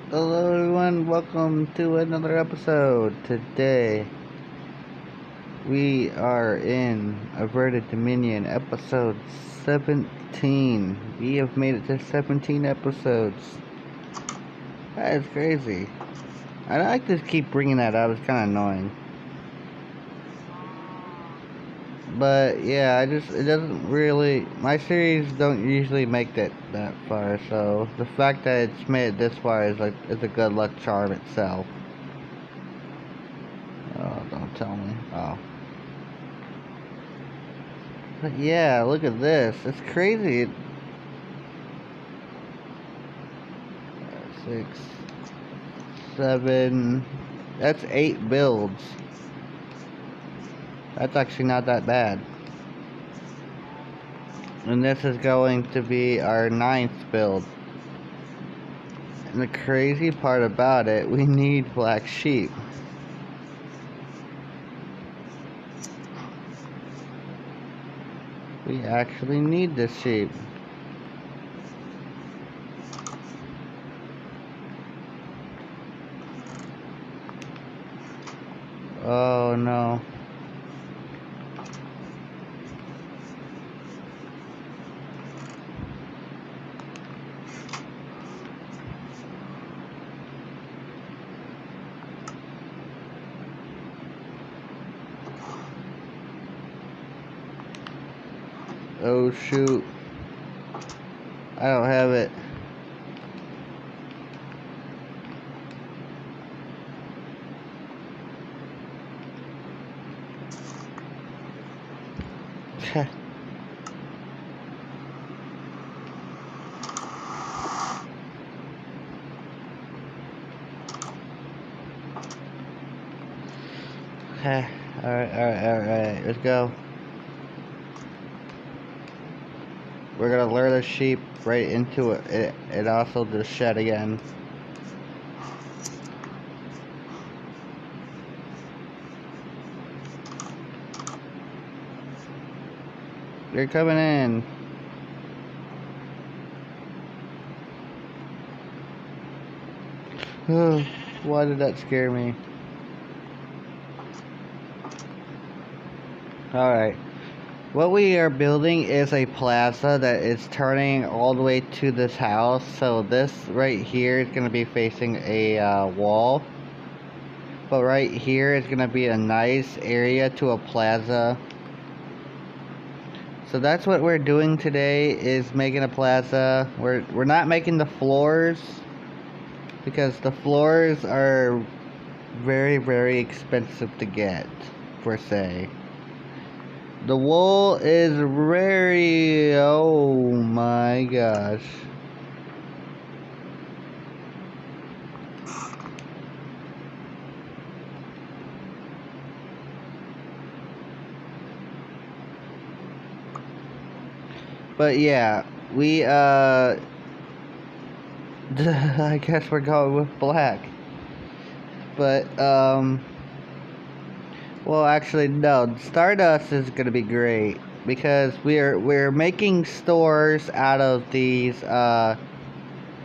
Hello everyone, welcome to another episode. Today we are in Averted Dominion episode 17. We have made it to 17 episodes. That is crazy. I like to keep bringing that up, it's kind of annoying. But yeah, it doesn't really, my series don't usually make that far, so the fact that it's made it this far is a good luck charm itself. Oh, don't tell me. Oh. But yeah, look at this. It's crazy. 6, 7. That's 8 builds. That's actually not that bad. And this is going to be our 9th build. And the crazy part about it, we need black sheep. We actually need this sheep. Oh no. Oh shoot. I don't have it. Alright, let's go. We're gonna lure the sheep right into it. It also the shed again. They're coming in. Why did that scare me? Alright. What we are building is a plaza that is turning all the way to this house. So this right here is going to be facing a wall. But right here is going to be a nice area to a plaza. So that's what we're doing today, is making a plaza. We're not making the floors, because the floors are very, very expensive to get, per se. The wool is very, oh my gosh. But yeah, we, I guess we're going with black. But, well, actually, no. Stardust is gonna be great, because we're making stores out of these, out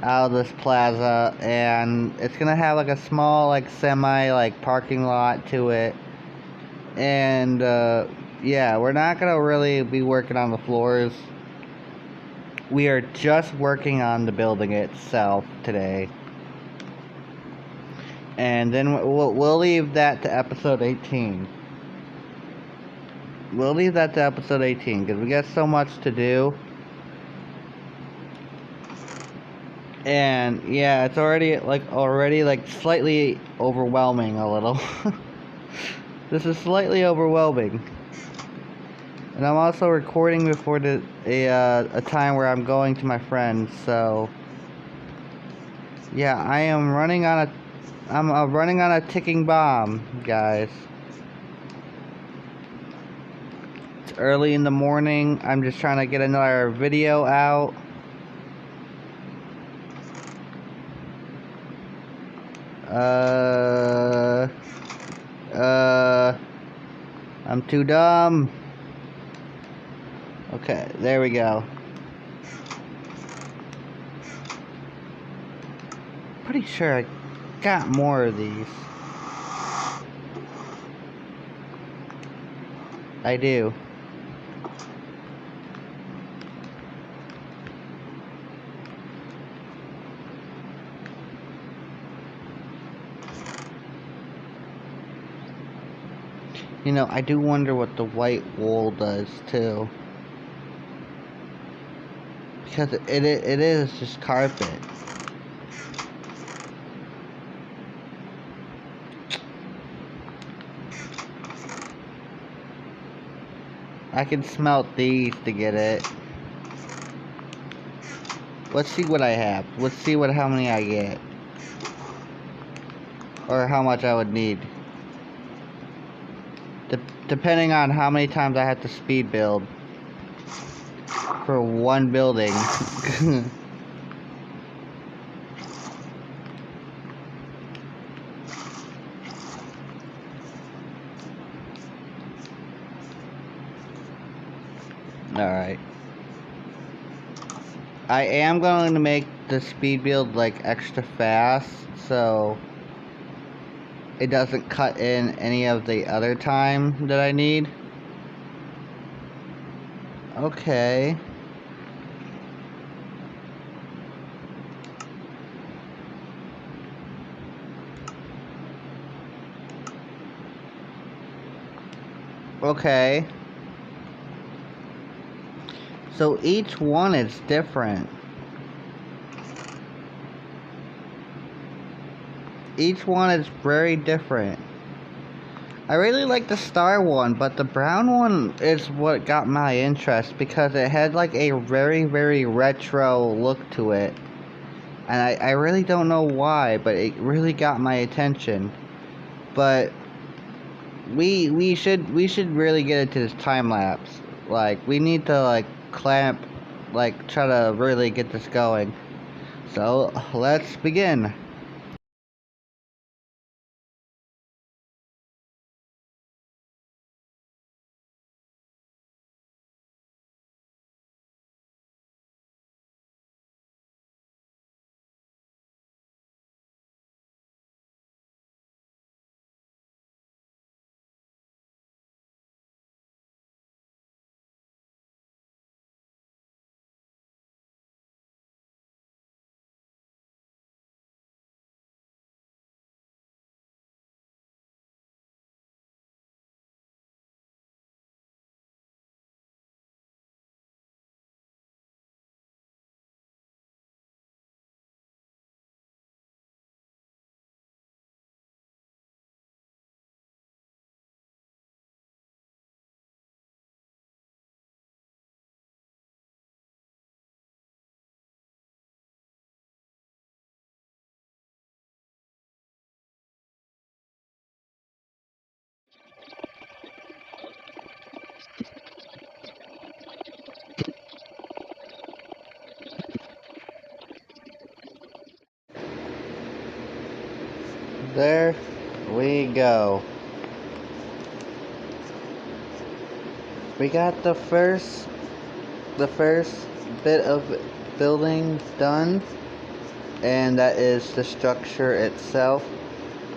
of this plaza, and it's gonna have like a small, like, semi, like, parking lot to it. And, yeah, we're not gonna really be working on the floors. We are just working on the building itself today. And then we'll leave that to episode 18. We'll leave that to episode 18, because we got so much to do. And yeah, it's already like slightly overwhelming a little. This is slightly overwhelming. And I'm also recording before a time where I'm going to my friends, so yeah, I'm running on a ticking bomb, guys. It's early in the morning. I'm just trying to get another video out. I'm too dumb. Okay, there we go. pretty sure I got more of these. I do. You know, I do wonder what the white wool does too. Because it is just carpet. I can smelt these to get it. Let's see what I have. Let's see how many I get. Or how much I would need. Depending on how many times I have to speed build. For one building. Alright. I am going to make the speed build like extra fast, so it doesn't cut in any of the other time that I need. Okay. Okay. So each one is different. Each one is very different. I really like the star one, but the brown one is what got my interest because it had like a very, very retro look to it. And I really don't know why, but it really got my attention. But we should really get into this time lapse. Like we need to like try to really get this going. So let's begin. There we go. We got the first bit of building done, and that is the structure itself.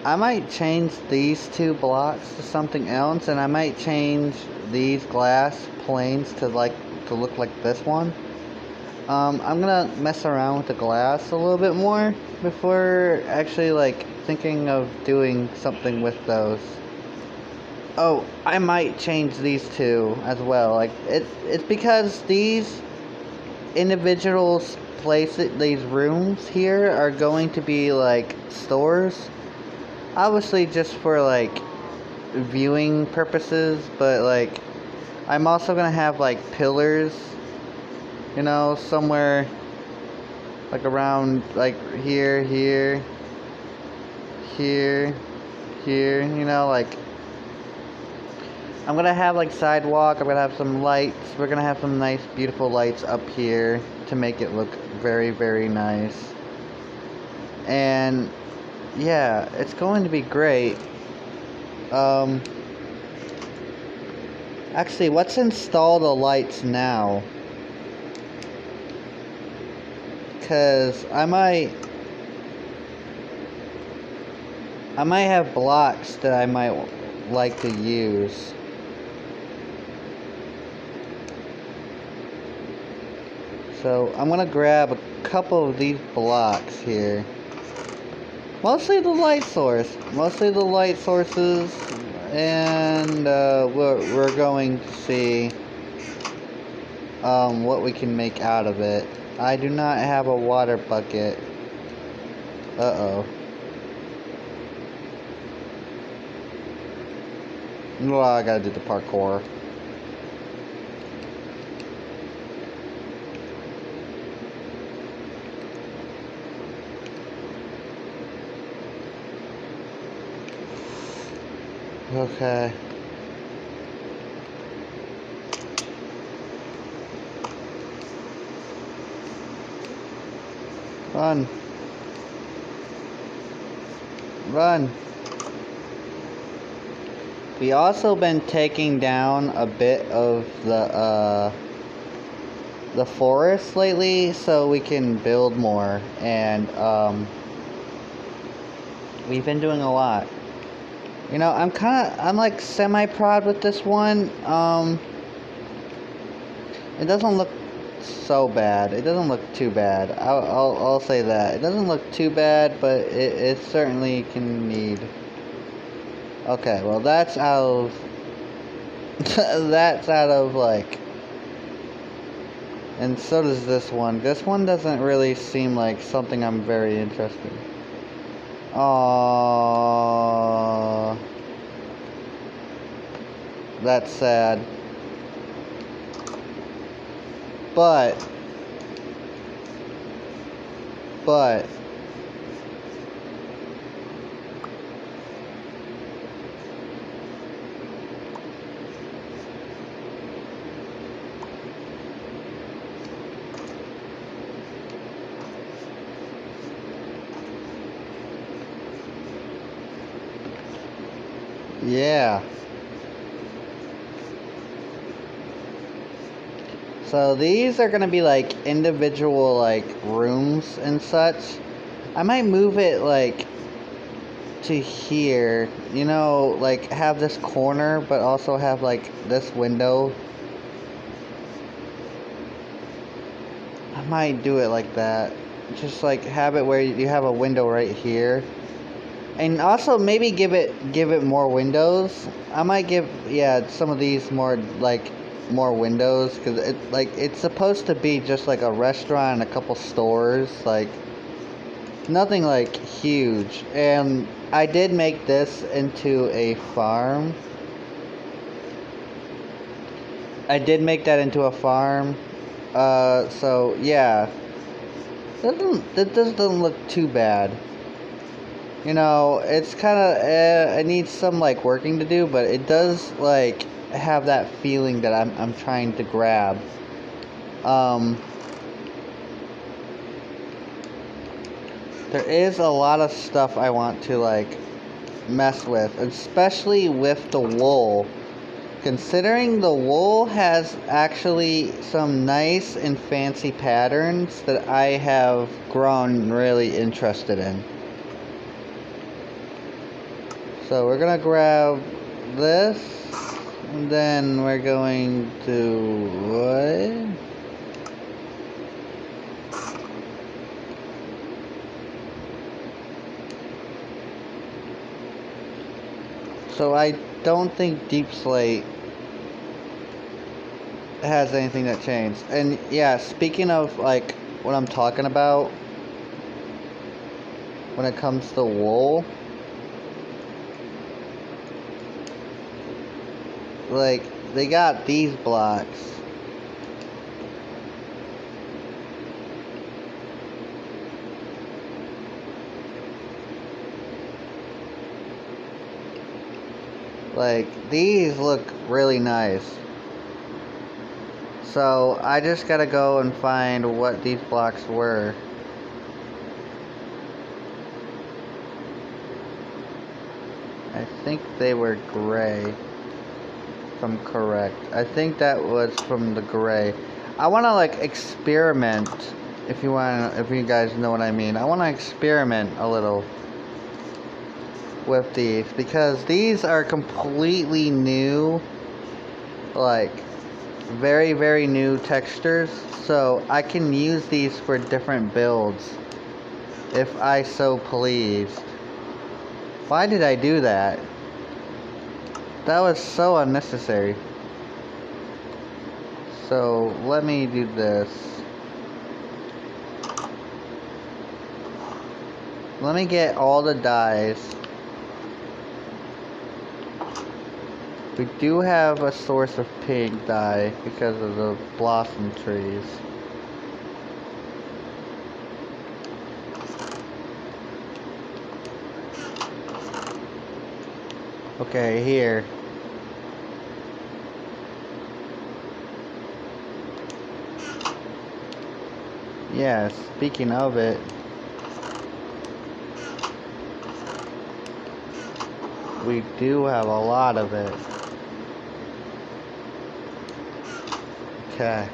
I might change these two blocks to something else, and I might change these glass planes to look like this one. I'm gonna mess around with the glass a little bit more before actually like thinking of doing something with those. Oh, I might change these two as well. Like it's because these individual places, these rooms here are going to be like stores. Obviously just for like viewing purposes, but like I'm also gonna have like pillars, you know, somewhere like around like here, you know, like I'm gonna have like sidewalk, I'm gonna have some lights, we're gonna have some nice beautiful lights up here to make it look very, very nice. And yeah, it's going to be great. Actually, let's install the lights now. Because I might I might have blocks that I might like to use. So I'm gonna grab a couple of these blocks here. Mostly the light source. Mostly the light sources. And we're going to see what we can make out of it. I do not have a water bucket. Uh-oh. Well, I gotta do the parkour. Okay. Run. Run. We also been taking down a bit of the forest lately so we can build more, and we've been doing a lot. You know, I'm like semi-proud with this one. It doesn't look so bad. It doesn't look too bad. I'll say that. It doesn't look too bad, but it certainly can need. Okay, well that's out of that's out of like, and so does this one. This one doesn't really seem like something I'm very interested in. Aww, that's sad. But yeah. So these are gonna be like individual like rooms and such. I might move it like to here, you know, like have this corner but also have like this window. I might do it like that. Just like have it where you have a window right here. And also maybe give it more windows. I might give some of these more like more windows, because it's supposed to be just like a restaurant and a couple stores, like nothing like huge. And I did make this into a farm. I did make that into a farm. So yeah, that doesn't look too bad. You know, it's kind of it needs some like working to do, but it does like have that feeling that I'm trying to grab. There is a lot of stuff I want to like mess with, especially with the wool. Considering the wool has actually some nice and fancy patterns that I have grown really interested in. So we're gonna grab this, and then we're going to what? So I don't think Deep Slate has anything that changed. And yeah, speaking of like what I'm talking about when it comes to wool, like they got these blocks. Like these look really nice. So I just gotta go and find what these blocks were. I think they were gray, if I'm correct. I think that was from the gray. I wanna like experiment, if you guys know what I mean. I wanna experiment a little with these, because these are completely new, like very, very new textures, so I can use these for different builds if I so pleased. Why did I do that? That was so unnecessary. So let me do this. Let me get all the dyes. We do have a source of pink dye because of the blossom trees. Okay, here. Yeah, speaking of it, we do have a lot of it. Okay.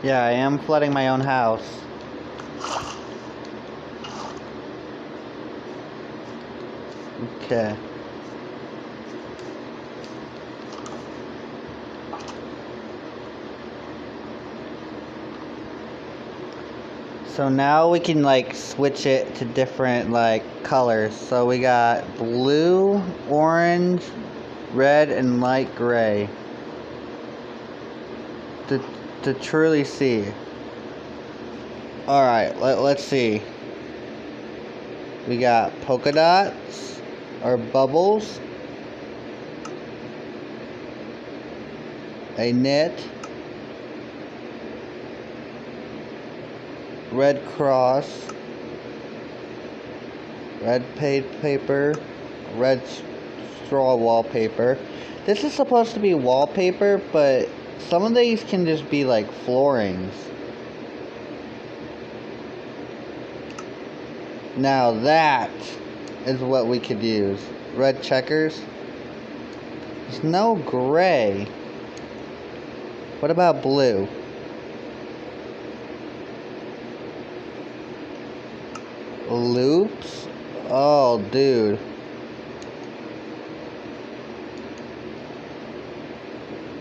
Yeah, I am flooding my own house. Okay. So now we can like switch it to different like colors. So we got blue, orange, red, and light gray. To truly see. Alright, let's see. We got polka dots or bubbles, a knit, red cross, red paper, red straw wallpaper. This is supposed to be wallpaper, but some of these can just be like floorings. Now that is what we could use. Red checkers. There's no gray. What about blue? Loops? Oh, dude.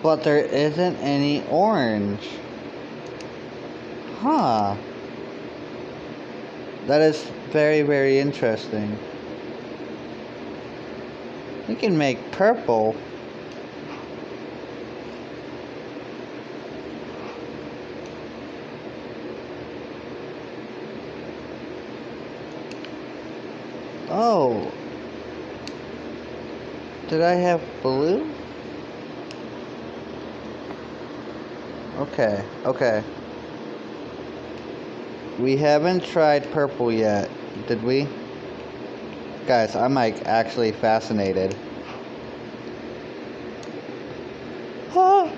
But there isn't any orange. Huh. That is very, very interesting. We can make purple. Oh. Did I have blue? Okay, okay. We haven't tried purple yet, did we? Guys, I'm like actually fascinated. Ah.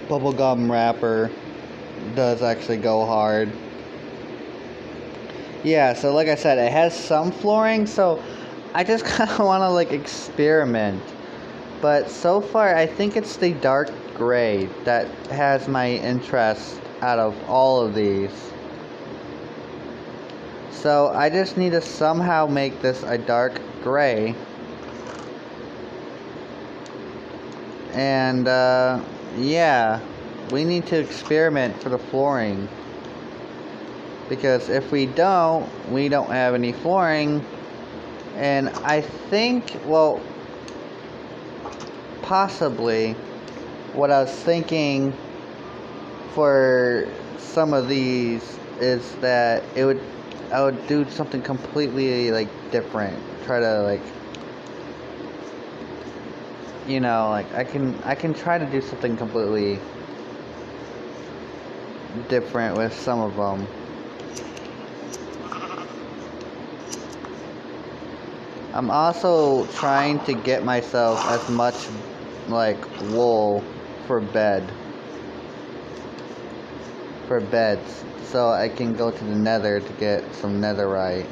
Bubblegum wrapper does actually go hard. Yeah, so like I said, it has some flooring, so I just kind of want to like experiment. But so far, I think it's the dark gray that has my interest out of all of these. So I just need to somehow make this a dark gray. And yeah, we need to experiment for the flooring. Because if we don't have any flooring. And I think, well, possibly what I was thinking for some of these is that I would do something completely like different. Try to like, you know, like I can try to do something completely different with some of them. I'm also trying to get myself as much like wool for beds, so I can go to the nether to get some netherite,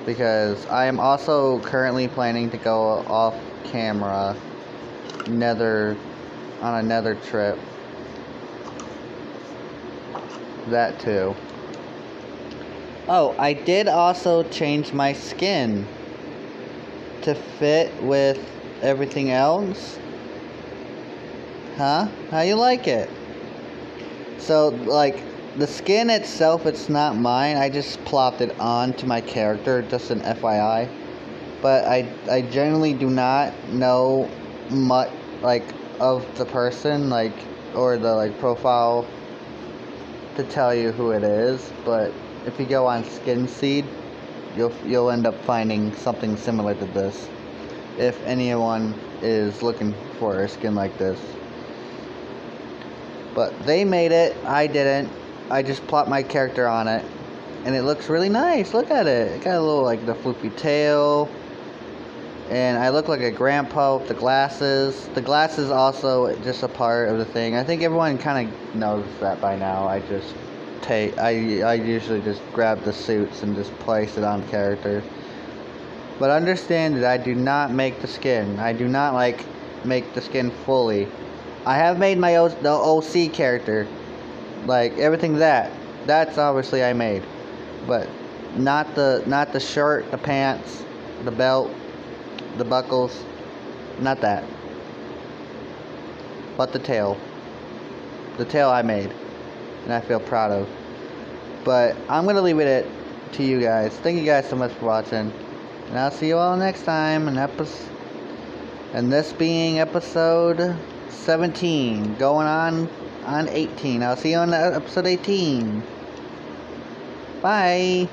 because I am also currently planning to go off camera on a nether trip. That too. Oh, I did also change my skin to fit with everything else. Huh? How you like it? So, like, the skin itself, it's not mine. I just plopped it onto my character, just an FYI. But I generally do not know much, like, of the person, like, or the, like, profile to tell you who it is. But if you go on Skin Seed, you'll end up finding something similar to this, if anyone is looking for a skin like this. But they made it, I didn't. I just plopped my character on it, and it looks really nice. Look at it. It got a little, like, the floopy tail, and I look like a grandpa with the glasses. The glasses also just a part of the thing. I think everyone kind of knows that by now. I usually just grab the suits and just place it on character. But understand that I do not make the skin. I do not, like, make the skin fully. I have made the OC character, like everything that's obviously I made, but not the shirt, the pants, the belt, the buckles, not that. But the tail I made, and I feel proud of. But I'm gonna leave it to you guys. Thank you guys so much for watching, and I'll see you all next time. And this being episode 17, going on 18. I'll see you on episode 18. Bye.